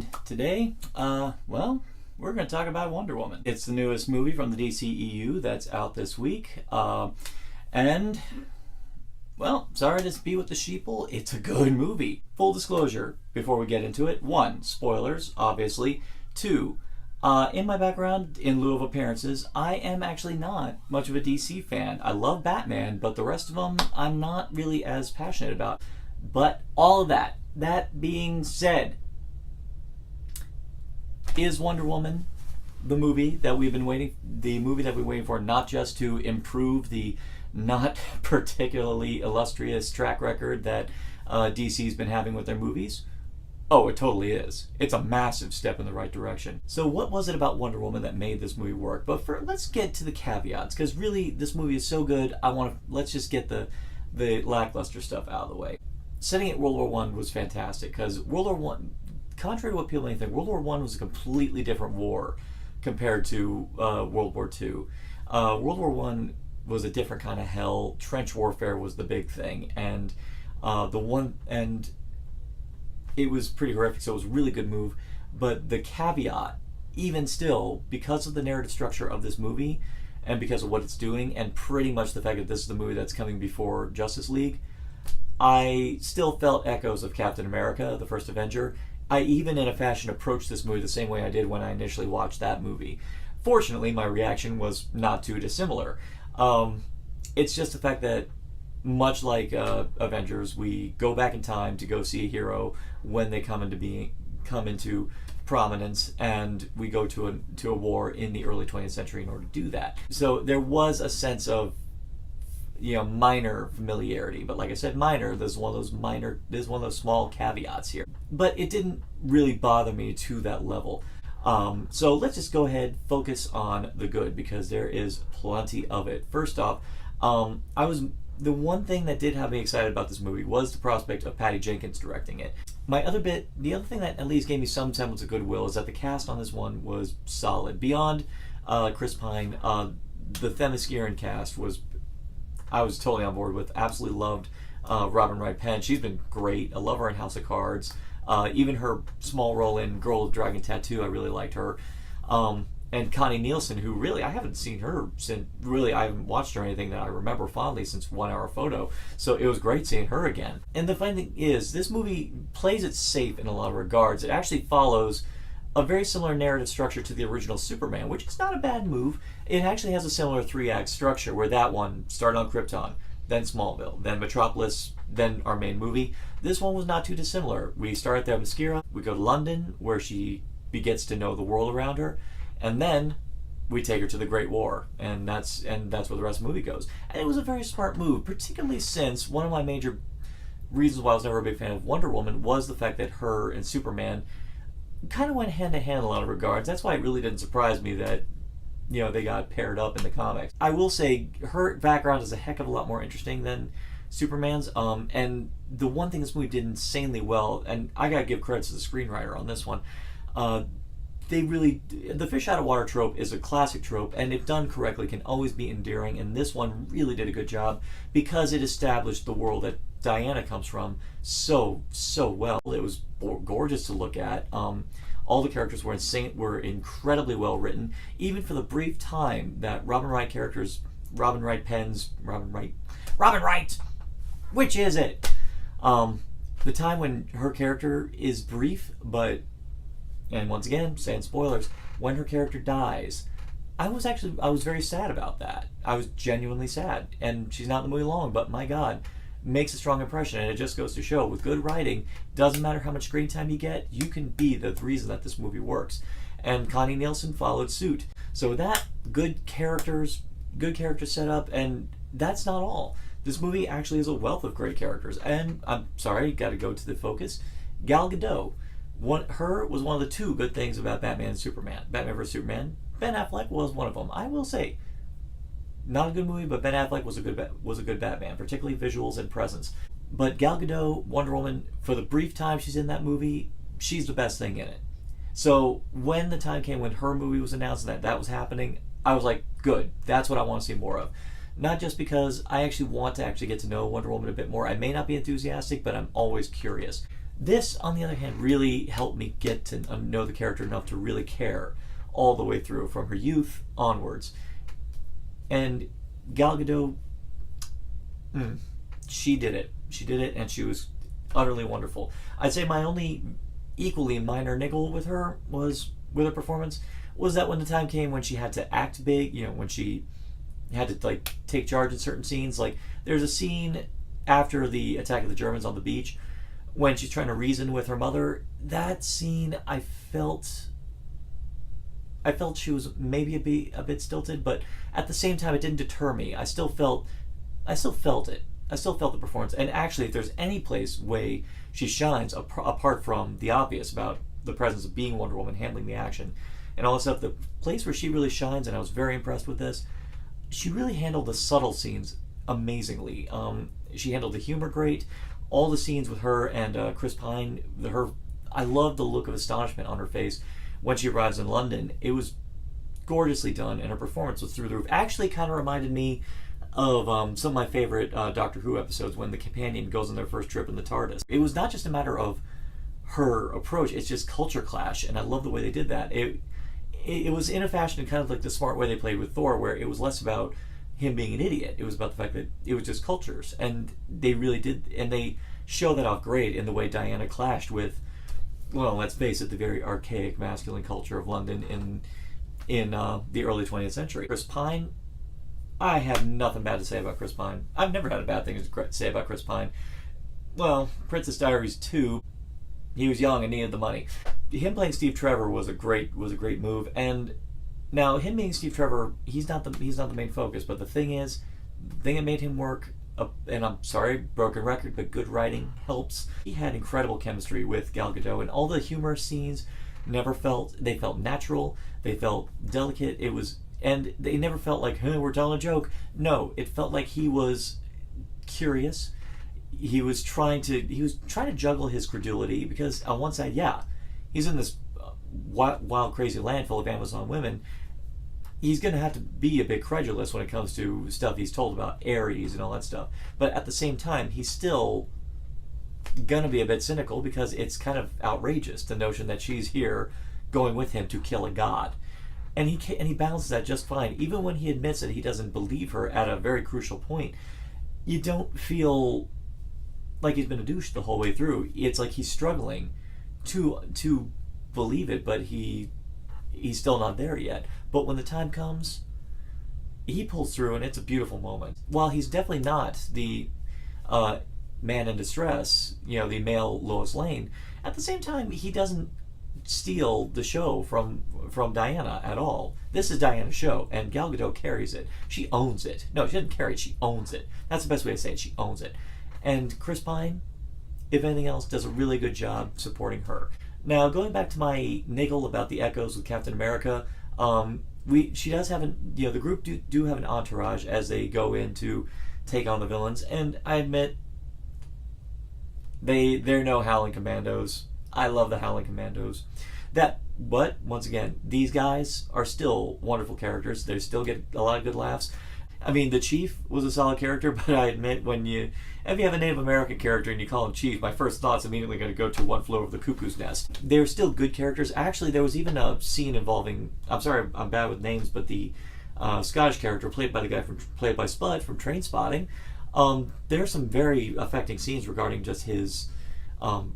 And today, well, we're going to talk about Wonder Woman. It's the newest movie from the DCEU that's out this week. And, well, sorry to be with the sheeple, it's a good movie. Full disclosure before we get into it. 1, spoilers, obviously. 2, in my background, in lieu of appearances, I am actually not much of a DC fan. I love Batman, but the rest of them I'm not really as passionate about. But all of that being said, is Wonder Woman the movie that we've been waiting for, not just to improve the not particularly illustrious track record that DC's been having with their movies? Oh, it totally is. It's a massive step in the right direction. So what was it about Wonder Woman that made this movie work? But let's get to the caveats, because really this movie is so good, let's just get the lackluster stuff out of the way. Setting it World War I was fantastic, because World War I, contrary to what people may think, World War I was a completely different war compared to World War II. World War I was a different kind of hell. Trench warfare was the big thing, and it was pretty horrific, so it was a really good move. But the caveat, even still, because of the narrative structure of this movie, and because of what it's doing, and pretty much the fact that this is the movie that's coming before Justice League, I still felt echoes of Captain America, the first Avenger. I even, in a fashion, approached this movie the same way I did when I initially watched that movie. Fortunately, my reaction was not too dissimilar. It's just the fact that, much like Avengers, we go back in time to go see a hero when they come into prominence, and we go to a war in the early 20th century in order to do that. So there was a sense of minor familiarity, but like I said, minor. There's one of those small caveats here, but it didn't really bother me to that level. So let's just go ahead, focus on the good, because there is plenty of it. First off, the one thing that did have me excited about this movie was the prospect of Patty Jenkins directing it. The other thing that at least gave me some semblance of goodwill is that the cast on this one was solid. Beyond Chris Pine, the Themysciran cast I was totally on board with. Absolutely loved Robin Wright Penn. She's been great. I love her in House of Cards. Even her small role in Girl with Dragon Tattoo, I really liked her. And Connie Nielsen, who really, I haven't seen her since, really, I haven't watched her anything that I remember fondly since 1 Hour Photo. So it was great seeing her again. And the funny thing is, this movie plays it safe in a lot of regards. It actually follows a very similar narrative structure to the original Superman, which is not a bad move. It actually has a similar 3-act structure, where that one started on Krypton, then Smallville, then Metropolis, then our main movie. This one was not too dissimilar. We start at Themyscira, we go to London, where she gets to know the world around her, and then we take her to the Great War, and that's where the rest of the movie goes. And it was a very smart move, particularly since one of my major reasons why I was never a big fan of Wonder Woman was the fact that her and Superman kind of went hand to hand in a lot of regards. That's why it really didn't surprise me that they got paired up in the comics. I will say her background is a heck of a lot more interesting than Superman's. And the one thing this movie did insanely well, and I gotta give credit to the screenwriter on this one, the fish out of water trope is a classic trope, and if done correctly can always be endearing, and this one really did a good job because it established the world that Diana comes from so well. It was gorgeous to look at. All the characters were incredibly well written, even for the brief time that Robin Wright, which is it? The time when her character is brief, but, and once again, saying spoilers, when her character dies, I was very sad about that. I was genuinely sad, and she's not in the movie long, but my God, makes a strong impression. And it just goes to show, with good writing, doesn't matter how much screen time you get, you can be the reason that this movie works. And Connie Nielsen followed suit. So with that, good character setup, and that's not all. This movie actually is a wealth of great characters. And I'm sorry, got to go to the focus. Gal Gadot. Her was one of the 2 good things about Batman and Superman. Batman vs. Superman. Ben Affleck was one of them. I will say, not a good movie, but Ben Affleck was a good Batman, particularly visuals and presence. But Gal Gadot, Wonder Woman, for the brief time she's in that movie, she's the best thing in it. So when the time came when her movie was announced and that was happening, I was like, good, that's what I want to see more of. Not just because I want to get to know Wonder Woman a bit more. I may not be enthusiastic, but I'm always curious. This, on the other hand, really helped me get to know the character enough to really care all the way through, from her youth onwards. And Gal Gadot, she did it. She did it, and she was utterly wonderful. I'd say my only equally minor niggle with her with her performance was that when the time came when she had to act big, when she had to like take charge in certain scenes, like there's a scene after the attack of the Germans on the beach when she's trying to reason with her mother. That scene, I felt she was maybe a bit stilted, but at the same time, it didn't deter me. I still felt it. I still felt the performance. And actually, if there's any way she shines, apart from the obvious about the presence of being Wonder Woman, handling the action, and all that stuff, the place where she really shines, and I was very impressed with this, she really handled the subtle scenes amazingly. She handled the humor great. All the scenes with her and Chris Pine, I loved the look of astonishment on her face when she arrives in London. It was gorgeously done, and her performance was through the roof. Actually, kind of reminded me of some of my favorite Doctor Who episodes when the companion goes on their first trip in the TARDIS. It was not just a matter of her approach; it's just culture clash, and I love the way they did that. It was in a fashion, kind of like the smart way they played with Thor, where it was less about him being an idiot. It was about the fact that it was just cultures, and they really did, and they show that off great in the way Diana clashed with, well, let's face it, the very archaic masculine culture of London in the early 20th century. Chris Pine, I have nothing bad to say about Chris Pine. I've never had a bad thing to say about Chris Pine. Well, Princess Diaries 2, he was young and needed the money. Him playing Steve Trevor was a great move, and now him being Steve Trevor, he's not the main focus. But the thing that made him work, and I'm sorry, broken record, but good writing helps. He had incredible chemistry with Gal Gadot, and all the humor scenes they felt natural, they felt delicate. And they never felt like, we're telling a joke. No, it felt like he was curious. He was trying to juggle his credulity, because on one side, he's in this wild, crazy land full of Amazon women. He's going to have to be a bit credulous when it comes to stuff he's told about Ares and all that stuff. But at the same time, he's still going to be a bit cynical, because it's kind of outrageous, the notion that she's here going with him to kill a god. And he balances that just fine. Even when he admits that he doesn't believe her at a very crucial point, you don't feel like he's been a douche the whole way through. It's like he's struggling to believe it, but he's still not there yet. But when the time comes, he pulls through, and it's a beautiful moment. While he's definitely not the man in distress, the male Lois Lane, at the same time, he doesn't steal the show from Diana at all. This is Diana's show, and Gal Gadot carries it. She owns it. No, she doesn't carry it, she owns it. That's the best way to say it. She owns it. And Chris Pine, if anything else, does a really good job supporting her. Now, going back to my niggle about the echoes with Captain America, she does have the group do have an entourage as they go in to take on the villains, and I admit they're no Howling Commandos. I love the Howling Commandos. But once again, these guys are still wonderful characters. They still get a lot of good laughs. I mean, the Chief was a solid character, but I admit if you have a Native American character and you call him Chief, my first thought's immediately going to go to One Flew Over the Cuckoo's Nest. They're still good characters. Actually, there was even a scene involving, I'm sorry, I'm bad with names, but the Scottish character played by the guy played by Spud from Trainspotting. There are some very affecting scenes regarding just his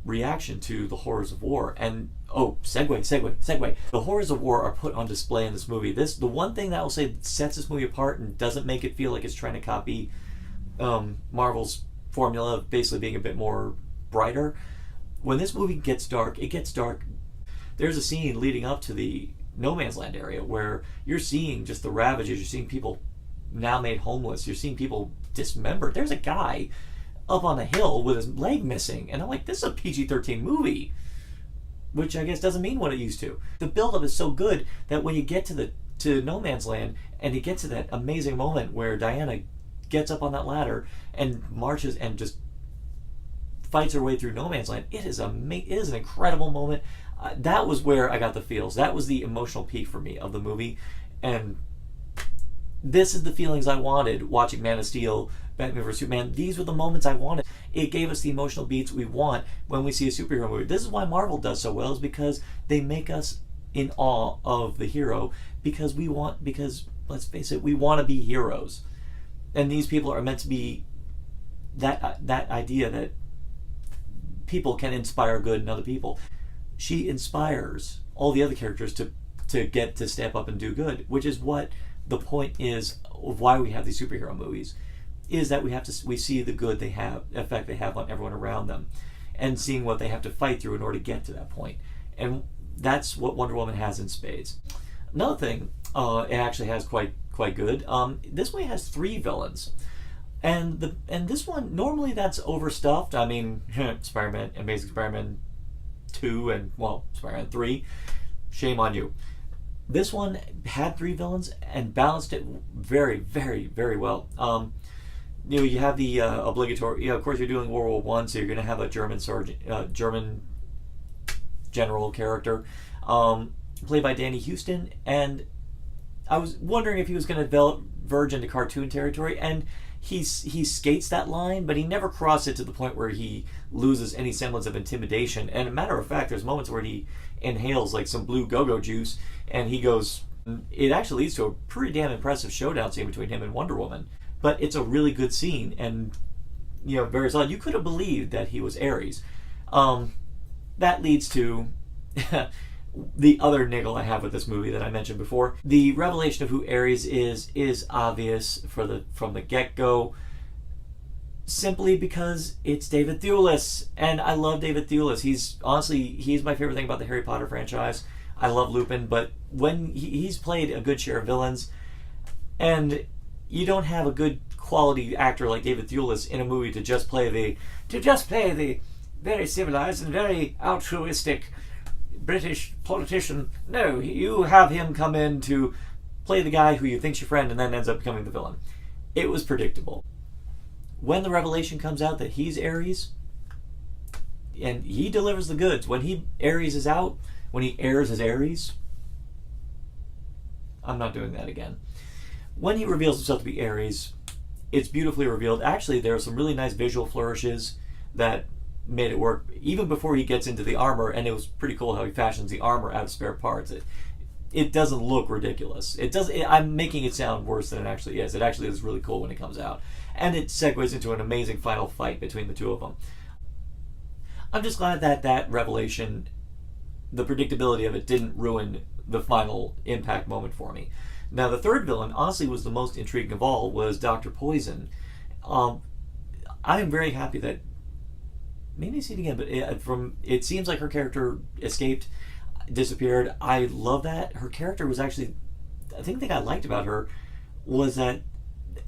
reaction to the horrors of war. And segue. The horrors of war are put on display in this movie. The one thing that I will say sets this movie apart and doesn't make it feel like it's trying to copy Marvel's formula of basically being a bit more brighter. When this movie gets dark, it gets dark. There's a scene leading up to the No Man's Land area where you're seeing just the ravages. You're seeing people now made homeless. You're seeing people dismembered. There's a guy up on a hill with his leg missing, and I'm like, this is a PG-13 movie, which I guess doesn't mean what it used to. The buildup is so good that when you get to No Man's Land and you get to that amazing moment where Diana gets up on that ladder and marches and just fights her way through No Man's Land, it is an incredible moment. That was where I got the feels. That was the emotional peak for me of the movie, and This is the feelings I wanted watching Man of Steel, Batman vs Superman. These were the moments I wanted. It gave us the emotional beats we want when we see a superhero movie. This is why Marvel does so well, is because they make us in awe of the hero, because let's face it, we want to be heroes. And these people are meant to be that idea that people can inspire good in other people. She inspires all the other characters to get to step up and do good, which is what the point is of why we have these superhero movies, is that we see the good effect they have on everyone around them, and seeing what they have to fight through in order to get to that point. And that's what Wonder Woman has in spades. Another thing, it actually has quite good. This one has 3 villains, and this one, normally that's overstuffed. I mean, Spider-Man, Amazing Spider-Man 2, and Spider-Man 3. Shame on you. This one had 3 villains and balanced it very, very, very well. You have the obligatory. Of course, you're doing World War I, so you're going to have a German general character, played by Danny Huston, and I was wondering if he was going to verge into cartoon territory, and he skates that line, but he never crosses it to the point where he loses any semblance of intimidation. And a matter of fact, there's moments where he inhales like some blue go-go juice, and he goes. It actually leads to a pretty damn impressive showdown scene between him and Wonder Woman. But it's a really good scene, and very solid. You could have believed that he was Ares. That leads to the other niggle I have with this movie that I mentioned before. The revelation of who Ares is obvious from the get-go, simply because it's David Thewlis, and I love David Thewlis. He's my favorite thing about the Harry Potter franchise. I love Lupin, but when he's played a good share of villains, and you don't have a good quality actor like David Thewlis in a movie to just play the very civilized and very altruistic British politician. No, you have him come in to play the guy who you think's your friend and then ends up becoming the villain. It was predictable. When the revelation comes out that he's Ares, and he delivers the goods. When he airs his Ares, I'm not doing that again. When he reveals himself to be Ares, it's beautifully revealed. Actually, there are some really nice visual flourishes that made it work even before he gets into the armor, and it was pretty cool how he fashions the armor out of spare parts. It doesn't look ridiculous. I'm making it sound worse than it actually is. It actually is really cool when it comes out, and it segues into an amazing final fight between the two of them. I'm just glad that revelation, the predictability of it, didn't ruin the final impact moment for me. Now, the third villain, honestly, was the most intriguing of all, was Dr. Poison. I am very happy that, maybe see it again, but it seems like her character disappeared. I love that. Her character was actually, I think the thing I liked about her was that,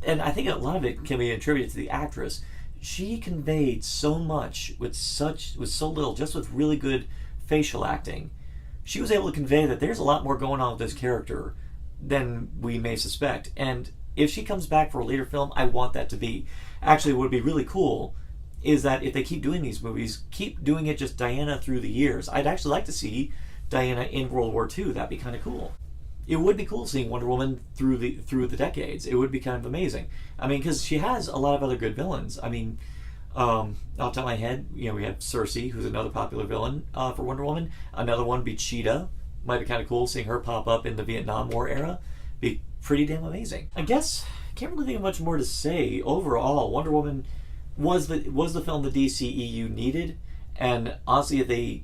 and I think a lot of it can be attributed to the actress, she conveyed so much with so little, just with really good facial acting. She was able to convey that there's a lot more going on with this character than we may suspect. And if she comes back for a later film, I want that to be. Actually, what would be really cool is that if they keep doing these movies, keep doing it just Diana through the years. I'd actually like to see Diana in World War II. That'd be kind of cool. It would be cool seeing Wonder Woman through the decades. It would be kind of amazing. I mean, because she has a lot of other good villains. I mean, off the top of my head, we have Cersei, who's another popular villain for Wonder Woman. Another one would be Cheetah. Might be kind of cool seeing her pop up in the Vietnam War era. Be pretty damn amazing. I guess I can't really think of much more to say. Overall, Wonder Woman was the film the DCEU needed, and honestly, if they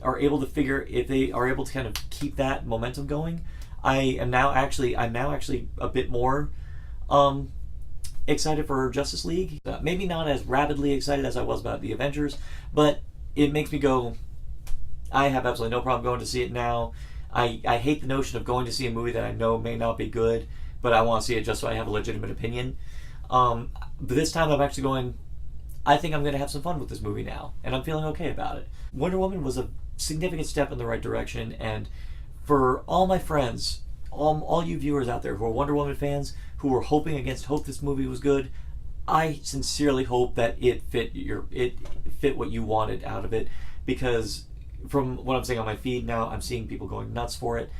are able to kind of keep that momentum going, I'm now actually a bit more excited for Justice League. Maybe not as rabidly excited as I was about the Avengers, but it makes me go, I have absolutely no problem going to see it now. I hate the notion of going to see a movie that I know may not be good, but I want to see it just so I have a legitimate opinion. But this time I'm actually going, I think I'm going to have some fun with this movie now, and I'm feeling okay about it. Wonder Woman was a significant step in the right direction, and for all my friends, all you viewers out there who are Wonder Woman fans, who were hoping against hope this movie was good, I sincerely hope that it fit what you wanted out of it, because from what I'm seeing on my feed now, I'm seeing people going nuts for it.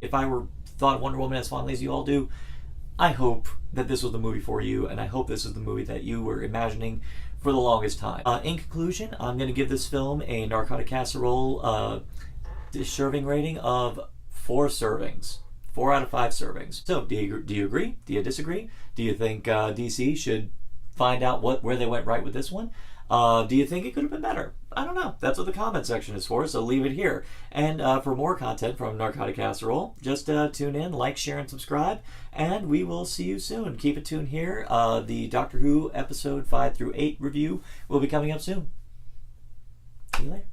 If I thought Wonder Woman as fondly as you all do, I hope that this was the movie for you, and I hope this is the movie that you were imagining for the longest time. In conclusion, I'm going to give this film a Narcotic Casserole serving rating of 4 servings. 4 out of 5 servings. So, do you agree? Do you disagree? Do you think DC should find out where they went right with this one? Do you think it could have been better? I don't know. That's what the comment section is for, so leave it here. And for more content from Narcotic Casserole, just tune in, like, share, and subscribe, and we will see you soon. Keep it tuned here. The Doctor Who episode 5 through 8 review will be coming up soon. See you later.